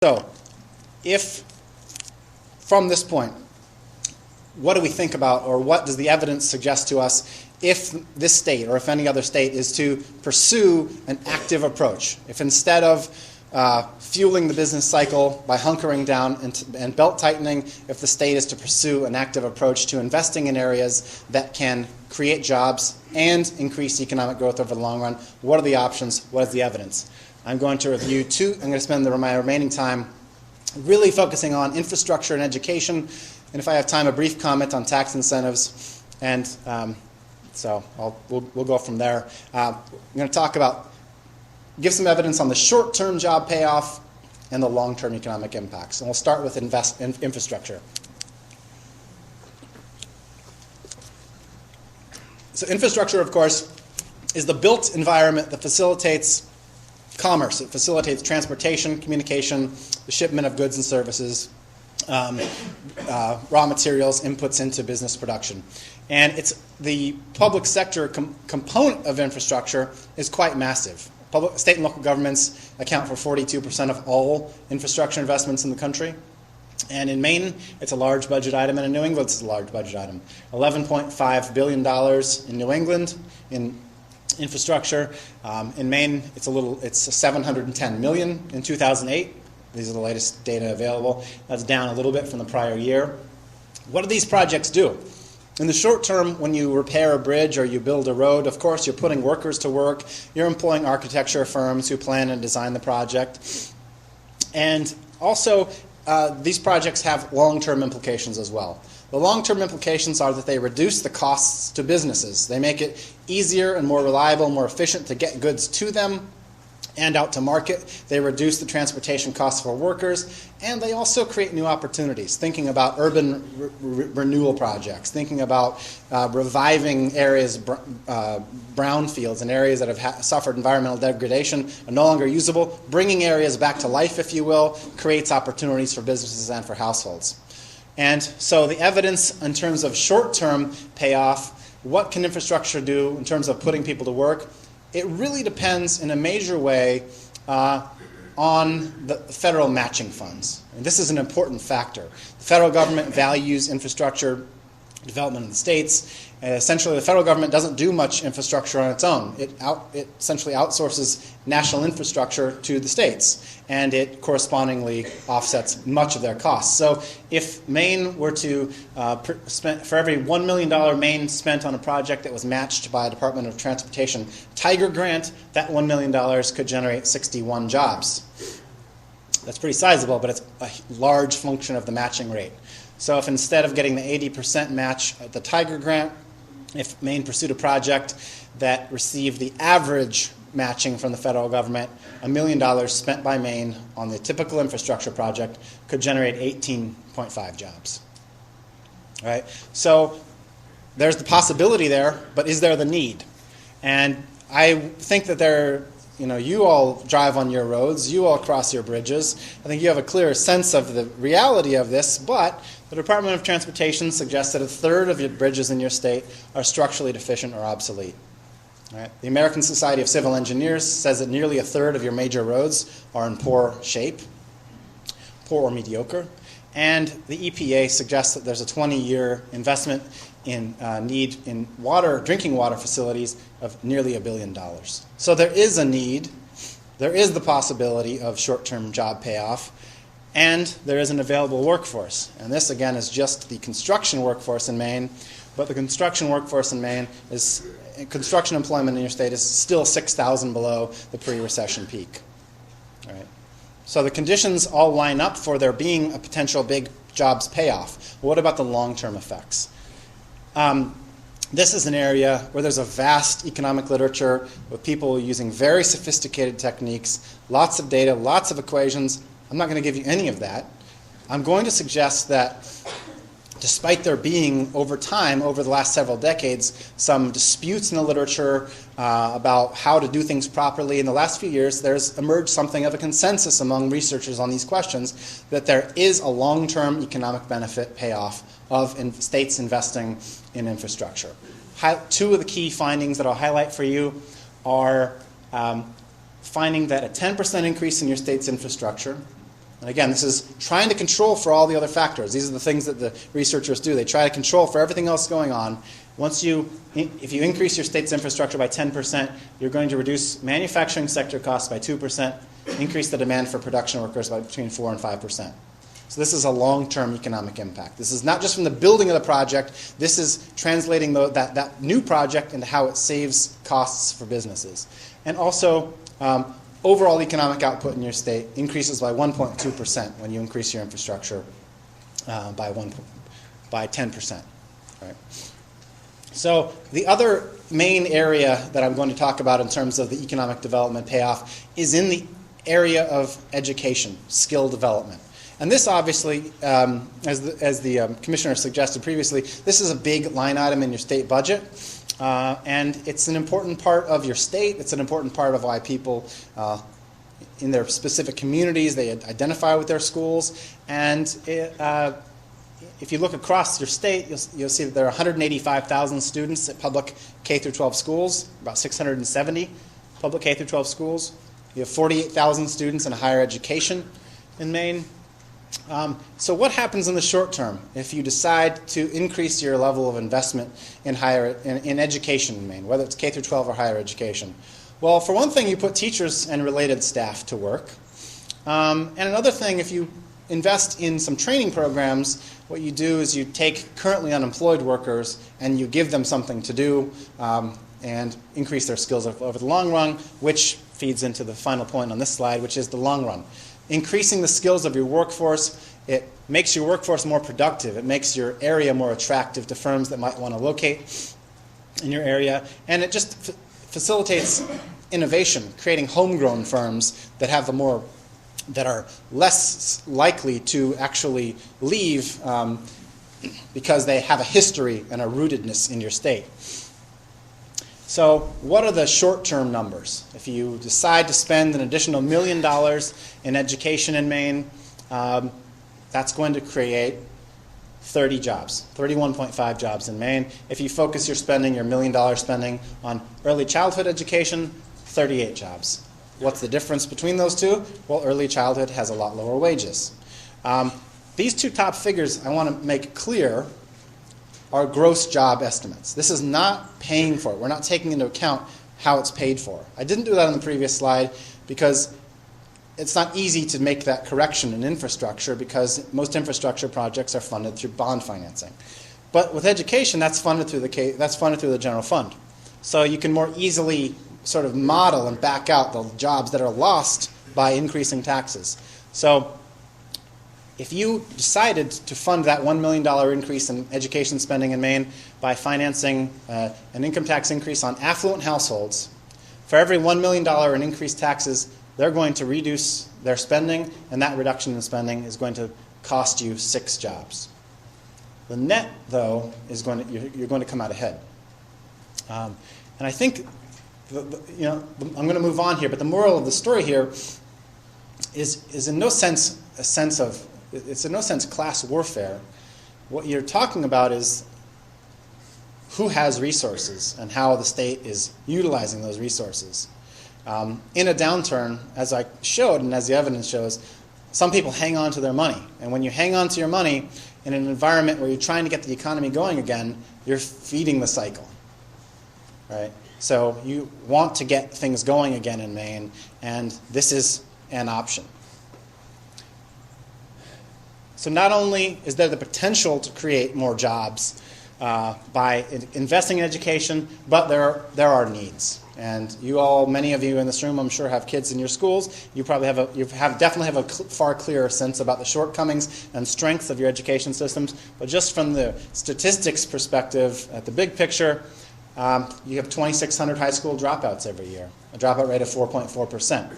So, if from this point, what do we think about, or what does the evidence suggest to us if this state, or if any other state, is to pursue an active approach? If instead of fueling the business cycle by hunkering down and belt tightening, if the state is to pursue an active approach to investing in areas that can create jobs and increase economic growth over the long run, what are the options? What is the evidence? I'm going to review two. I'm going to spend my remaining time really focusing on infrastructure and education, and if I have time, a brief comment on tax incentives, and so we'll go from there. I'm going to give some evidence on the short-term job payoff and the long-term economic impacts, and we'll start with infrastructure. So infrastructure, of course, is the built environment that facilitates commerce. It facilitates transportation, communication, the shipment of goods and services, raw materials, inputs into business production. And it's the public sector component of infrastructure is quite massive. State and local governments account for 42% of all infrastructure investments in the country. And in Maine, it's a large budget item, and in New England, it's a large budget item. $11.5 billion in New England in infrastructure. In Maine, it's $710 million in 2008. These are the latest data available. That's down a little bit from the prior year. What do these projects do? In the short term, when you repair a bridge or you build a road, of course, you're putting workers to work. You're employing architecture firms who plan and design the project. And also, these projects have long-term implications as well. The long-term implications are that they reduce the costs to businesses. They make it easier and more reliable, more efficient to get goods to them and out to market. They reduce the transportation costs for workers, and they also create new opportunities, thinking about urban renewal projects, thinking about reviving areas, brownfields and areas that have suffered environmental degradation are no longer usable. Bringing areas back to life, if you will, creates opportunities for businesses and for households. And so the evidence in terms of short-term payoff, what can infrastructure do in terms of putting people to work? It really depends in a major way on the federal matching funds. And this is an important factor. The federal government values infrastructure development in the states. Essentially, the federal government doesn't do much infrastructure on its own. It essentially outsources national infrastructure to the states, and it correspondingly offsets much of their costs. So if Maine were to for every $1 million Maine spent on a project that was matched by a Department of Transportation Tiger grant, that $1 million could generate 61 jobs. That's pretty sizable, but it's a large function of the matching rate. So if instead of getting the 80% match at the Tiger grant, if Maine pursued a project that received the average matching from the federal government, $1 million spent by Maine on the typical infrastructure project could generate 18.5 jobs. All right? So there's the possibility there, but is there the need? And I think that you all drive on your roads, you all cross your bridges. I think you have a clearer sense of the reality of this, but the Department of Transportation suggests that a third of your bridges in your state are structurally deficient or obsolete. All right? The American Society of Civil Engineers says that nearly a third of your major roads are in poor shape, poor or mediocre, and the EPA suggests that there's a 20-year investment in need in drinking water facilities of nearly $1 billion. So there is a need, there is the possibility of short-term job payoff, and there is an available workforce. And this, again, is just the construction workforce in Maine, but the construction workforce in Maine construction employment in your state is still 6,000 below the pre-recession peak. All right. So the conditions all line up for there being a potential big jobs payoff. What about the long-term effects? This is an area where there's a vast economic literature with people using very sophisticated techniques, lots of data, lots of equations. I'm not going to give you any of that. I'm going to suggest that despite there being, over time, over the last several decades, some disputes in the literature about how to do things properly, in the last few years, there's emerged something of a consensus among researchers on these questions that there is a long-term economic benefit payoff of states investing in infrastructure. Two of the key findings that I'll highlight for you are finding that a 10% increase in your state's infrastructure, And again, this is trying to control for all the other factors. These are the things that the researchers do. They try to control for everything else going on. If you increase your state's infrastructure by 10%, you're going to reduce manufacturing sector costs by 2%, increase the demand for production workers by between 4 and 5%. So this is a long-term economic impact. This is not just from the building of the project. This is translating that new project into how it saves costs for businesses. And also, overall economic output in your state increases by 1.2% when you increase your infrastructure by 10%. Right? So the other main area that I'm going to talk about in terms of the economic development payoff is in the area of education, skill development. And this obviously, as the commissioner suggested previously, this is a big line item in your state budget. And it's an important part of your state. It's an important part of why people in their specific communities, they identify with their schools. And if you look across your state, you'll see that there are 185,000 students at public K-12 schools, about 670 public K-12 schools. You have 48,000 students in higher education in Maine. So what happens in the short term if you decide to increase your level of investment in education in Maine, whether it's K-12 or higher education? Well, for one thing, you put teachers and related staff to work. And another thing, if you invest in some training programs, what you do is you take currently unemployed workers and you give them something to do and increase their skills over the long run, which feeds into the final point on this slide, which is the long run. Increasing the skills of your workforce, it makes your workforce more productive. It makes your area more attractive to firms that might want to locate in your area. And it just facilitates innovation, creating homegrown firms that have that are less likely to actually leave because they have a history and a rootedness in your state. So what are the short-term numbers? If you decide to spend an additional $1 million in education in Maine, that's going to create 30 jobs, 31.5 jobs in Maine. If you focus your spending, your $1 million spending on early childhood education, 38 jobs. What's the difference between those two? Well, early childhood has a lot lower wages. These two top figures I want to make clear are gross job estimates. This is not paying for it. We're not taking into account how it's paid for. I didn't do that on the previous slide because it's not easy to make that correction in infrastructure because most infrastructure projects are funded through bond financing. But with education, that's funded through the general fund. So you can more easily sort of model and back out the jobs that are lost by increasing taxes. So if you decided to fund that $1 million increase in education spending in Maine by financing an income tax increase on affluent households, for every $1 million in increased taxes, they're going to reduce their spending, and that reduction in spending is going to cost you 6 jobs. The net, though, is you're going to come out ahead. And I think, I'm going to move on here, but the moral of the story here is in no sense it's in no sense class warfare. What you're talking about is who has resources and how the state is utilizing those resources. In a downturn, as I showed and as the evidence shows, some people hang on to their money. And when you hang on to your money in an environment where you're trying to get the economy going again, you're feeding the cycle. Right? So you want to get things going again in Maine, and this is an option. So not only is there the potential to create more jobs by investing in education, but there are needs. And you all, many of you in this room, I'm sure, have kids in your schools. You probably definitely have a far clearer sense about the shortcomings and strengths of your education systems. But just from the statistics perspective, at the big picture, you have 2,600 high school dropouts every year, a dropout rate of 4.4%.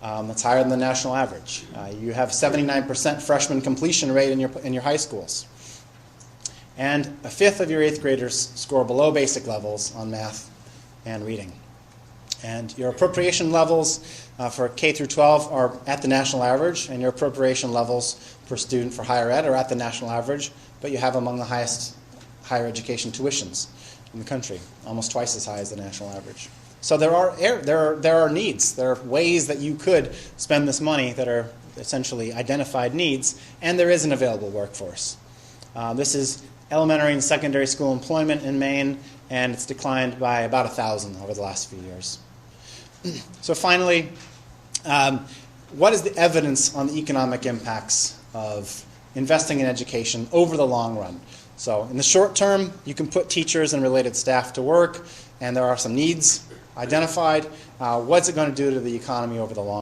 That's higher than the national average. You have 79% freshman completion rate in your high schools. And a fifth of your 8th graders score below basic levels on math and reading. And your appropriation levels for K through 12 are at the national average, and your appropriation levels per student for higher ed are at the national average, but you have among the highest higher education tuitions in the country, almost twice as high as the national average. So there are needs. There are ways that you could spend this money that are essentially identified needs, and there is an available workforce. This is elementary and secondary school employment in Maine, and it's declined by about 1,000 over the last few years. So finally, what is the evidence on the economic impacts of investing in education over the long run? So in the short term, you can put teachers and related staff to work, and there are some needs identified. What's it going to do to the economy over the long